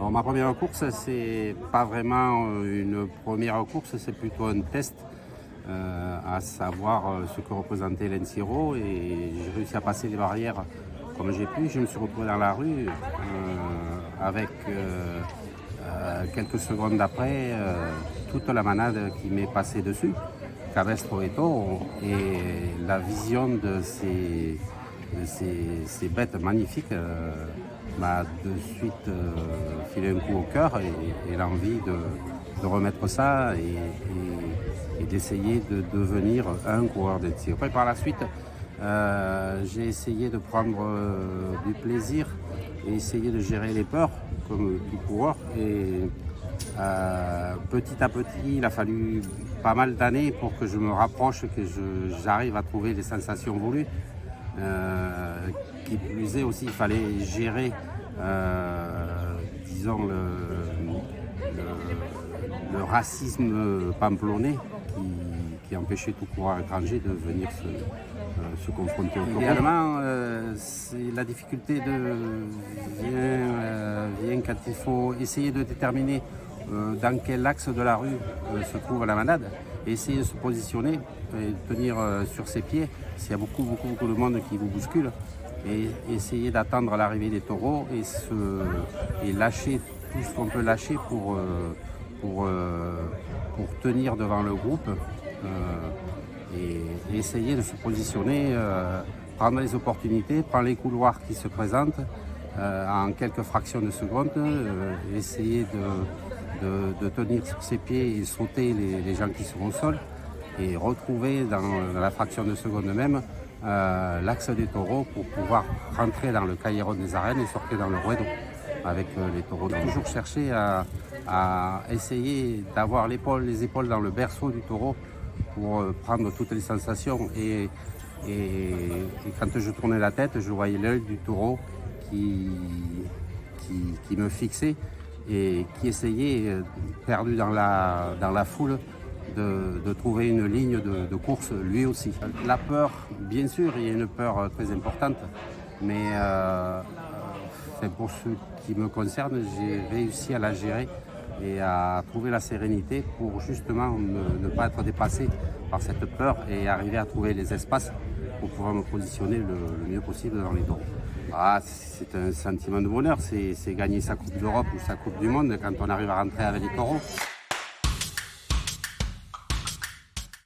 Alors, ma première course, c'est pas vraiment une première course, c'est plutôt un test, à savoir ce que représentait l'En-Siro, et j'ai réussi à passer les barrières comme j'ai pu. Je me suis retrouvé dans la rue avec quelques secondes après toute la manade qui m'est passée dessus, cabestre et taureau, et la vision de ces bêtes magnifiques m'a de suite filé un coup au cœur, et l'envie de remettre ça et d'essayer de devenir un coureur d'En-Siro. Après, par la suite, j'ai essayé de prendre du plaisir et essayer de gérer les peurs comme tout coureur. Et petit à petit, il a fallu pas mal d'années pour que je me rapproche, que j'arrive à trouver les sensations voulues. Qui plus est aussi, il fallait gérer, disons, le racisme pamplonnais qui empêchait tout coureur étranger de venir se confronter au taureau. Idéalement, la difficulté vient quand il faut essayer de déterminer dans quel axe de la rue se trouve la manade, et essayer de se positionner et de tenir sur ses pieds s'il y a beaucoup de monde qui vous bouscule, et essayer d'attendre l'arrivée des taureaux et lâcher tout ce qu'on peut lâcher pour tenir devant le groupe, et essayer de se positionner, prendre les opportunités, prendre les couloirs qui se présentent en quelques fractions de secondes, essayer de tenir sur ses pieds et sauter les gens qui sont au sol, et retrouver dans la fraction de seconde même l'axe des taureaux pour pouvoir rentrer dans le cailleron des arènes et sortir dans le ruedo avec les taureaux. Toujours chercher à essayer d'avoir les épaules dans le berceau du taureau pour prendre toutes les sensations, et quand je tournais la tête, je voyais l'œil du taureau qui me fixait et qui essayait, perdu dans la foule, de trouver une ligne de course lui aussi. La peur, bien sûr, il y a une peur très importante, mais pour ce qui me concerne, j'ai réussi à la gérer et à trouver la sérénité pour justement ne pas être dépassé par cette peur et arriver à trouver les espaces pour pouvoir me positionner le mieux possible dans les taureaux. C'est un sentiment de bonheur, c'est gagner sa Coupe d'Europe ou sa Coupe du Monde quand on arrive à rentrer avec les taureaux.